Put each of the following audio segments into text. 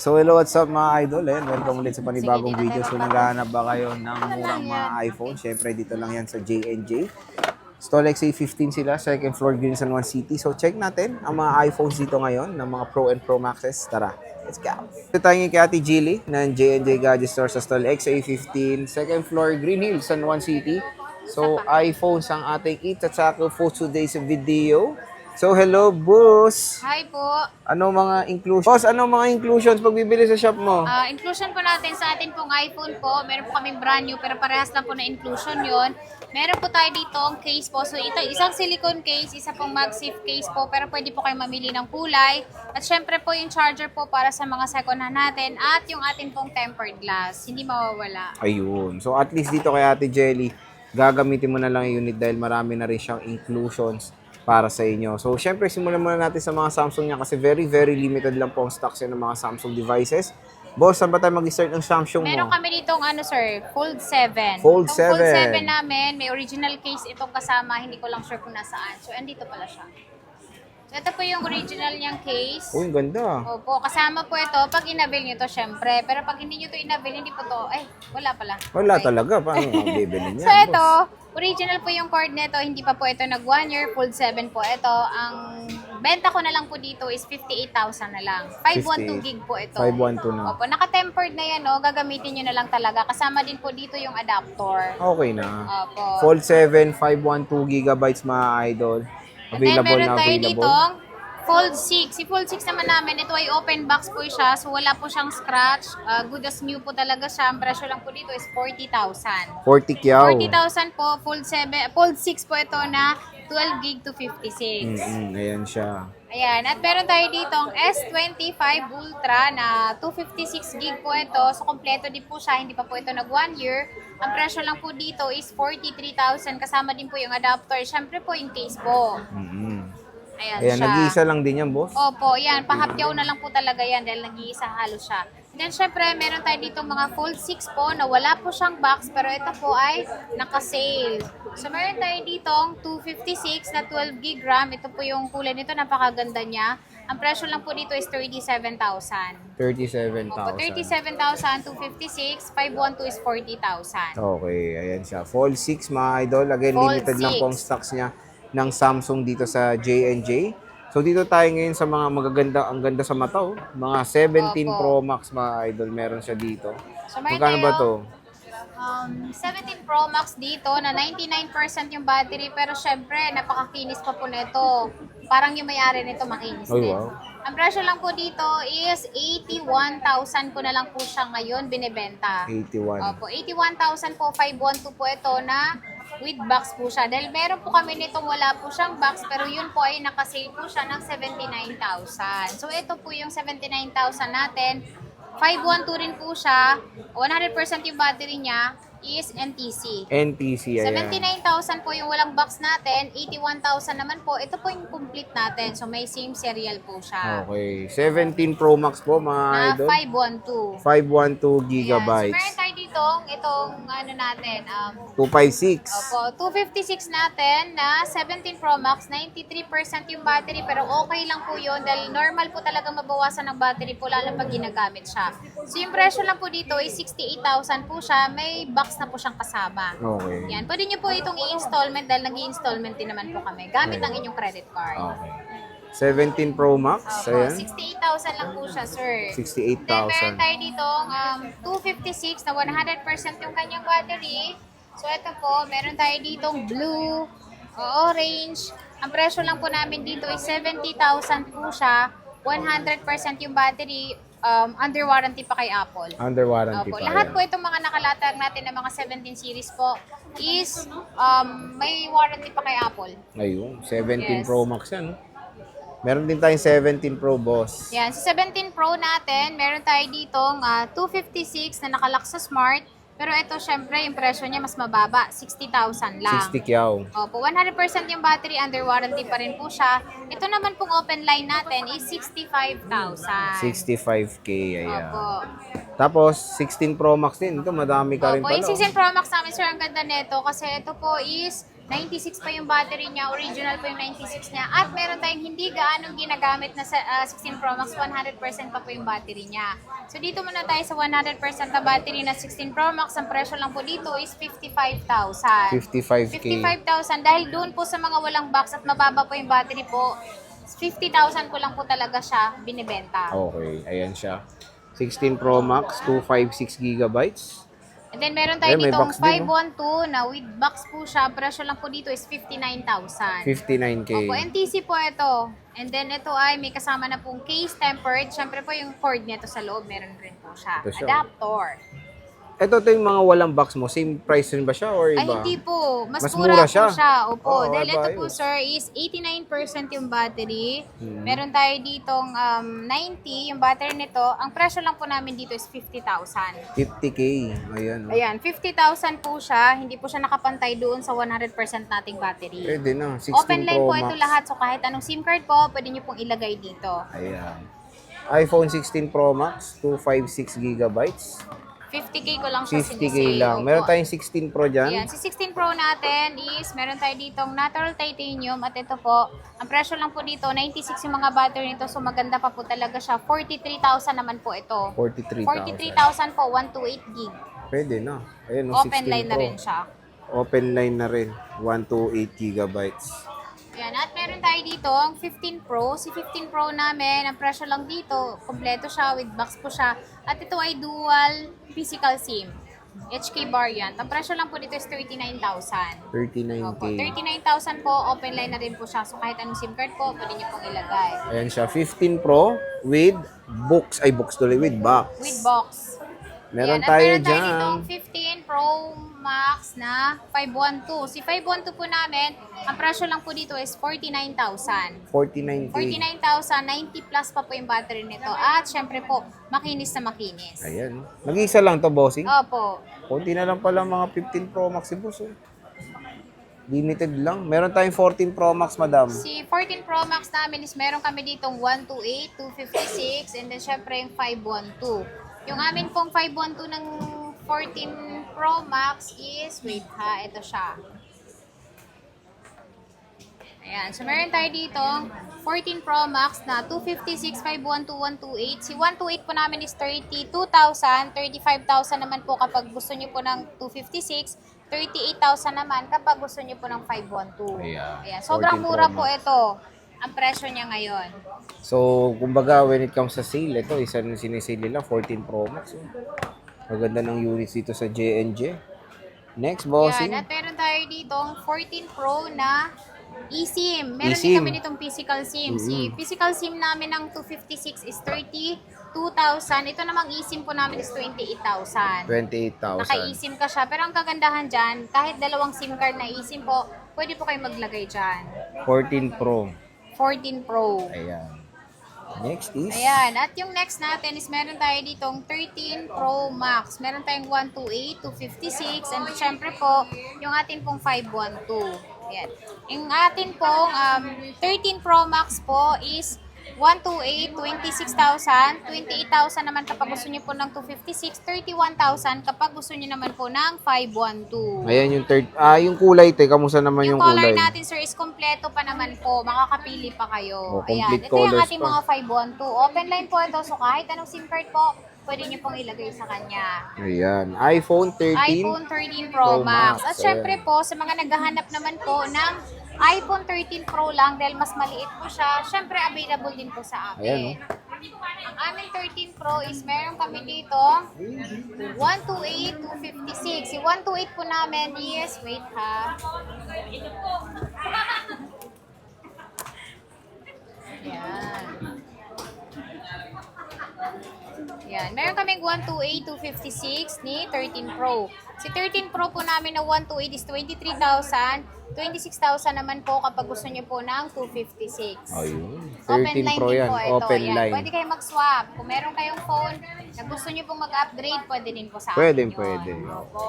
So hello, what's up mga idol? Welcome ulit sa panibagong video. So naghahanap ba kayo ng murang mga iPhone? Siyempre dito lang yan sa J&J. Stolex A15 sila, second floor Green San Juan City. So check natin ang mga iPhones dito ngayon, ng mga Pro and Pro Maxes. Tara, let's go! Ito tayo kay Ate Jilly ng J&J Gadget Store sa Stolex A15, second floor Green Hills, San Juan City. So iPhones ang ating itatako for today's video. So hello, boss! Hi po. Ano mga inclusions? Boss, ano mga inclusions pag bibili sa shop mo? Inclusion po natin sa atin pong iPhone po. Meron po kaming brand new pero parehas lang po na inclusion yon. Meron po tayo dito ang case po. So ito, isang silicone case, isa pong MagSafe case po. Pero pwede po kayo mamili ng kulay. At syempre po yung charger po para sa mga second hand natin. At yung atin pong tempered glass. Hindi mawawala. Ayun. So at least dito kay Ate Jelly, gagamitin mo na lang yung unit dahil marami na rin siyang inclusions para sa inyo. So, syempre, simulan muna natin sa mga Samsung niya kasi very, very limited lang po ang stocks yan ng mga Samsung devices. Boss, saan ba tayo mag-start ng Samsung mo? Meron kami ditong sir, Fold 7. Fold Itong 7. Fold 7 namin, may original case itong kasama. Hindi ko lang sure kung nasaan. So, andito pala siya. So, ito po yung original niyang case. Uy, ang ganda. Opo, kasama po ito pag inabil nyo to syempre. Pero pag hindi nyo to inabil, hindi po to, wala pala. Wala Okay. talaga. Paano ang bibili niya? So ito, original po yung cord nito, hindi pa po ito nag 1 year, Fold 7 po ito. Ang benta ko na lang po dito is 58,000 na lang. 512 gig po ito. 512 na. Opo, naka-tempered na yan, no? Gagamitin nyo na lang talaga. Kasama din po dito yung adapter. Okay na. Opo. Fold 7, 512 gigabytes mga idol. And then Available meron na tayo available. ditong Fold 6. Si Fold 6 naman namin, ito ay open box po siya. So wala po siyang scratch. Good as new po talaga siya. Ang presyo lang po dito is 40,000. 40 kyaw. 40,000 po, Fold 6 po ito na 12 gig to 56. Ayan siya. Ayan, at meron tayo dito ang S25 Ultra na 256 gig po ito. So, kompleto din po siya. Hindi pa po ito nag 1 year. Ang presyo lang po dito is 43,000. Kasama din po yung adapter. Siyempre po yung case po. Ayan, Ayan, siya. nag-iisa lang din yan, boss. Opo, yan. Pahapyaw na lang po talaga yan dahil nag-iisa halos siya. Then, syempre, meron tayo dito mga Fold 6 po na wala po siyang box pero ito po ay naka-sale. So, meron tayo dito 256 na 12 gig RAM. Ito po yung kulay nito. Napakaganda niya. Ang presyo lang po dito is 37,000. 37,000. Opo, 37,000, 256, 512 is 40,000. Okay, ayan siya. Fold 6 mga idol. Again, Fold limited lang 6. po ang stocks niya ng Samsung dito sa J&J. So dito tayo ngayon sa mga magaganda, ang ganda sa mata, oh. Mga 17 Opo. Pro Max mga idol, meron siya dito. So, meron Magkano ba to? 17 Pro Max dito na 99% yung battery pero syempre napakakinis pa po nito. Parang yung may-ari nito makinis Ay, din. wow. Ang presyo lang po dito is 81,000 ko na lang po siya ngayon binibenta. 81. Opo, 81,000 po, 512 po ito na with box po siya. Dahil meron po kami nitong wala po siyang box pero yun po ay nakasale po siya ng 79,000. So ito po yung 79,000 natin. 512 rin po siya. 100% yung battery niya is NTC. NTC, ayan. 79,000 po yung walang box natin. 81,000 naman po. Ito po yung complete natin. So may same serial po siya. Okay. 17 Pro Max po mga Na idol. 512. 512 Yan. So gigabytes. meron tayo dito itong ano natin. 256. Opo, 256 natin na 17 Pro Max, 93% yung battery pero okay lang po yun dahil normal po talaga mabawasan ng battery po lalo pag ginagamit siya. So yung presyo lang po dito is 68,000 po siya, may box na po siyang kasama. Okay. Yan, pwede nyo po itong i-installment dahil nag-i-installment din naman po kami gamit ang inyong credit card. Okay. 17 Pro Max, Opo, ayan. 68,000 lang po siya, sir. 68,000. Then meron tayo dito 256 na 100% yung kanyang battery. So ito po, meron tayo ditong blue, orange. Ang presyo lang po namin dito is 70,000 po siya. 100% yung battery, under warranty pa kay Apple. Under warranty Opo, pa. lahat ayan. po itong mga nakalatag natin ng mga 17 series po is may warranty pa kay Apple. Ayun, 17 Yes. Pro Max yan. Meron din tayong 17 Pro, boss. Yan, sa 17 Pro natin, meron tayo ditong 256 na nakalock sa Smart. Pero ito, syempre, yung presyo niya mas mababa, 60,000 lang. 60 kyaw. Opo, 100% yung battery, under warranty pa rin po siya. Ito naman pong open line natin is 65,000. 65K, ayan. Opo. Tapos, 16 Pro Max din. Ito, madami ka rin Opo, pala. yung 16 Pro Max namin, sir, ang ganda nito kasi ito po is 96 pa yung battery niya, original pa yung 96 niya. At meron tayong hindi gaanong ginagamit na sa 16 Pro Max, 100% pa po yung battery niya. So dito muna tayo sa 100% na battery na 16 Pro Max. Ang presyo lang po dito is 55,000. 55K. 55,000 dahil doon po sa mga walang box at mababa po yung battery po, 50,000 ko lang po talaga siya binibenta. Okay, ayan siya. 16 Pro Max, 256 gigabytes. And then meron tayo Ayan, may ditong box din, no? 512 na with box po siya. Presyo lang po dito is 59,000. 59K. Opo, NTC po ito. And then ito ay may kasama na pong case tempered. Siyempre po yung cord nito sa loob, meron rin po siya. Ito siya. Adapter. Ito yung mga walang box mo. Same price rin ba siya or iba? Ay, hindi po. Mas Mas mura mura po siya. siya. Opo. Oo, Dahil ito ayos. po, sir, is 89% yung battery. Meron tayo ditong 90 yung battery nito. Ang presyo lang po namin dito is 50,000. 50K. Ayan. Oh. Ayan, 50,000 po siya. Hindi po siya nakapantay doon sa 100% nating battery. Pwede na. 16 Open line Pro po Max. ito lahat. So kahit anong SIM card po, pwede nyo pong ilagay dito. Ayan. iPhone 16 Pro Max, 256 gigabytes. 50K ko lang siya 50K sinisale. lang. Opo. Meron tayong 16 Pro dyan. Ayan, si 16 Pro natin is, meron tayo ditong natural titanium at ito po, ang presyo lang po dito, 96 yung mga battery nito, so maganda pa po talaga siya. 43,000 naman po ito. 43,000. 43,000 po, 128 gig. Pwede na. Ayan, Open 16 line na Pro. rin siya. Open line na rin. 128 gigabytes. Ayan, at meron tayo dito ang 15 Pro. Si 15 Pro namin, ang presyo lang dito, kompleto siya, with box po siya. At ito ay dual physical SIM. HK variant. Ang presyo lang po dito is 39,000. 39K. Opo, 39,000 po, open line na rin po siya. So kahit anong SIM card po, pwede niyo pong ilagay. Ayan siya. 15 Pro with books. Ay, books tuloy. With box. With box. Meron Ayan, at tayo meron tayo dyan. ditong 15 Pro Max na 512. Si 512 po namin, ang presyo lang po dito is 49,000. 49K. 49,000, 90 plus pa po yung battery nito. At syempre po, makinis na makinis. Ayan. Mag-isa lang to, bossing. Opo. Konti na lang pala mga 15 Pro Max si boss. Oh. Limited lang. Meron tayong 14 Pro Max, madam. Si 14 Pro Max namin is meron kami ditong 128, 256, and then syempre yung 512. Yung amin pong 512 ng 14 Pro Max is, wait ha, ito siya. Ayan, so meron tayo dito 14 Pro Max na 256, 512, 128. Si 128 po namin is 32,000, 35,000 naman po kapag gusto nyo po ng 256, 38,000 naman kapag gusto nyo po ng 512. Ayan, sobrang 14 Pro mura po Max. ito. Ang presyo niya ngayon. So, kumbaga, when it comes sa sale, ito, isa rin sinisale nila, 14 Pro Max. Oh. Maganda ng units dito sa J&J. Next, bossing. Yan, at meron tayo dito 14 Pro na eSIM. Meron eSIM. din kami nitong physical SIM. Si physical SIM namin ng 256 is 32,000. Ito namang eSIM po namin is 28,000. 28,000. Naka-eSIM ka siya. Pero ang kagandahan dyan, kahit dalawang SIM card na eSIM po, pwede po kayo maglagay dyan. 14 Pro. 14 Pro. Ayan. Next is... Ayan. At yung next natin is meron tayo ditong 13 Pro Max. Meron tayong 128, 256, and syempre po, yung atin pong 512. Ayan. Yung atin pong 13 Pro Max po is 128, 26,000, 28,000 naman kapag gusto niyo po ng 256, 31,000 kapag gusto niyo naman po ng 512. Ayan yung third... yung kulay, te. Kamusta naman yung, Yung color kulay? natin, sir, is kompleto pa naman po. Makakapili pa kayo. Oh, Ayan. complete Ito yung colors ating pa. mga 512. Open line po ito. So, kahit anong SIM card po, pwede nyo pong ilagay sa kanya. Ayan. iPhone 13. iPhone 13 Pro Pro Max. Max. At syempre po, sa mga naghahanap naman po ng iPhone 13 Pro lang dahil mas maliit po siya, syempre available din po sa amin. Ayan, Ang aming 13 Pro is meron kami dito 128, 256. Si 128 po namin is, wait ha. Yan. Yan. Meron kaming 128, 256 ni 13 Pro. Si 13 Pro po namin na 128 is 23,000. 26,000 naman po kapag gusto niyo po ng 256. Ayun. Open 13 line Pro din yan. po ito. Open Ayan. line. Pwede kayo mag-swap. Kung meron kayong phone na gusto niyo pong mag-upgrade, pwede din po sa Pwede, akin yun. pwede. Opo.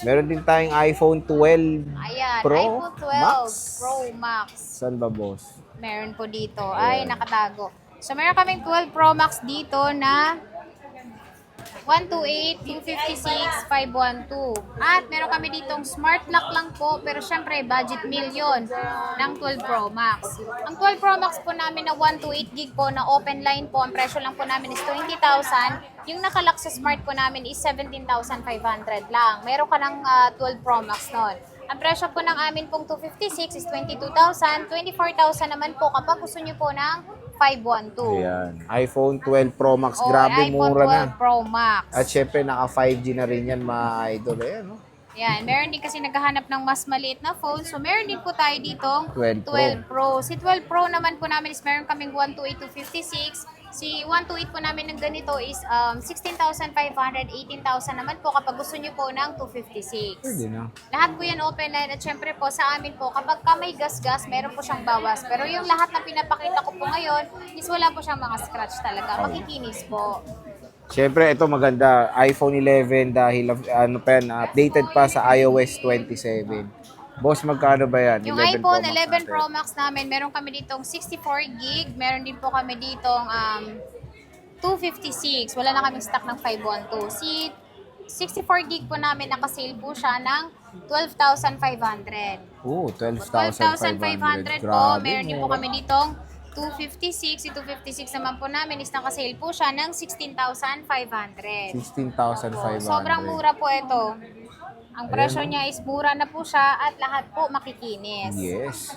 Meron din tayong iPhone 12 Ayan. Pro iPhone 12 Max. Pro Max. Saan ba, boss? Meron po dito. Ay, nakatago. So, meron kaming 12 Pro Max dito na 128, 256, 512. At meron kami ditong smart lock lang po, pero syempre budget meal yun ng 12 Pro Max. Ang 12 Pro Max po namin na 128 gig po na open line po, ang presyo lang po namin is 20,000. Yung nakalock sa smart po namin is 17,500 lang. Meron ka ng 12 Pro Max nun. Ang presyo po ng amin pong 256 is 22,000. 24,000 naman po kapag gusto nyo po ng 512. Ayan. iPhone 12 Pro Max. O, Grabe, iPhone mura 12 na. Pro Max. At syempre, naka 5G na rin yan, mga idol. Ayan, no? Yan, meron din kasi naghahanap ng mas maliit na phone. So, meron din po tayo dito 12 12 Pro. Si 12 Pro naman po namin is meron kaming 128 to 56. Si 128 po namin ng ganito is 16,500, 18,000 naman po kapag gusto nyo po ng 256. Pwede na. Lahat po yan open line at syempre po sa amin po kapag ka may gas-gas, meron po siyang bawas. Pero yung lahat na pinapakita ko po ngayon is wala po siyang mga scratch talaga. Makikinis po. Syempre, ito maganda. iPhone 11 dahil ano pa yan, updated pa sa iOS 27. Boss, magkano ba yan? Yung iPhone 11 natin. Pro Max namin, meron kami ditong 64 gig, meron din po kami ditong 256. Wala na kaming stock ng 512. Si 64 gig po namin, nakasale po siya ng 12,500. Oo, 12,500 12,500. po. Meron din po kami ditong 256. Si 256 naman po namin is nakasale po siya ng 16,500. 16,500. Sobrang mura po ito. Ang presyo niya is mura na po siya at lahat po makikinis. Yes.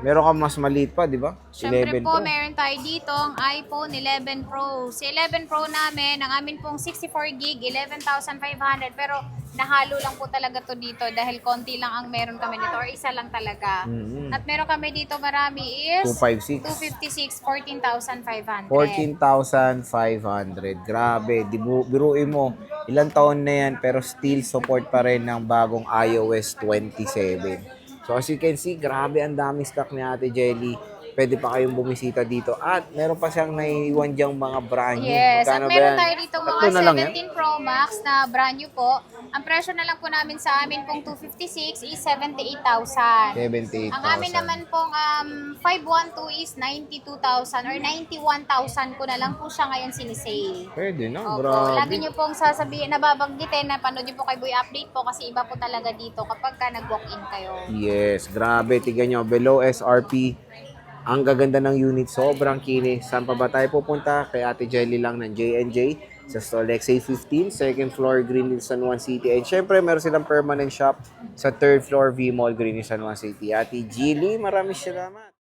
Meron ka mas maliit pa, di ba? Siyempre 11 po, Pro. meron tayo dito ang iPhone 11 Pro. Si 11 Pro namin, ang amin pong 64 gig, 11,500. Pero nahalo lang po talaga to dito dahil konti lang ang meron kami nito or isa lang talaga. Mhm. At meron kami dito marami is 256. 256, 14,500. 14,500. Grabe. Biruin mo, ilang taon na yan pero still support pa rin ng bagong iOS 27. So as you can see, grabe ang daming stock ni Ate Jelly. Pwede pa kayong bumisita dito. At meron pa siyang naiiwan diyang mga brand new. Yes, at Magkano ba meron yan? tayo dito mga Tatlo na lang yan? 17 Pro Max na brand new po. Ang presyo na lang po namin sa amin pong 256 is 78,000. 78,000. Ang amin naman pong 512 is 92,000 or 91,000 ko na lang po siya ngayon sinisale. Pwede na, Opo, grabe. lagi nyo pong sasabihin, nababanggitin na panood nyo po kay Boy Update po kasi iba po talaga dito kapag ka nag-walk-in kayo. Yes, grabe. Tignan nyo, below SRP. Ang gaganda ng unit, sobrang kinis. Saan pa ba tayo pupunta? Kay Ate Jelly lang ng J&J sa Stolex A15, second floor, Green Hills, San Juan City. And syempre, meron silang permanent shop sa third floor, V Mall, Green Hills, San Juan City. Ate Jelly, maraming salamat.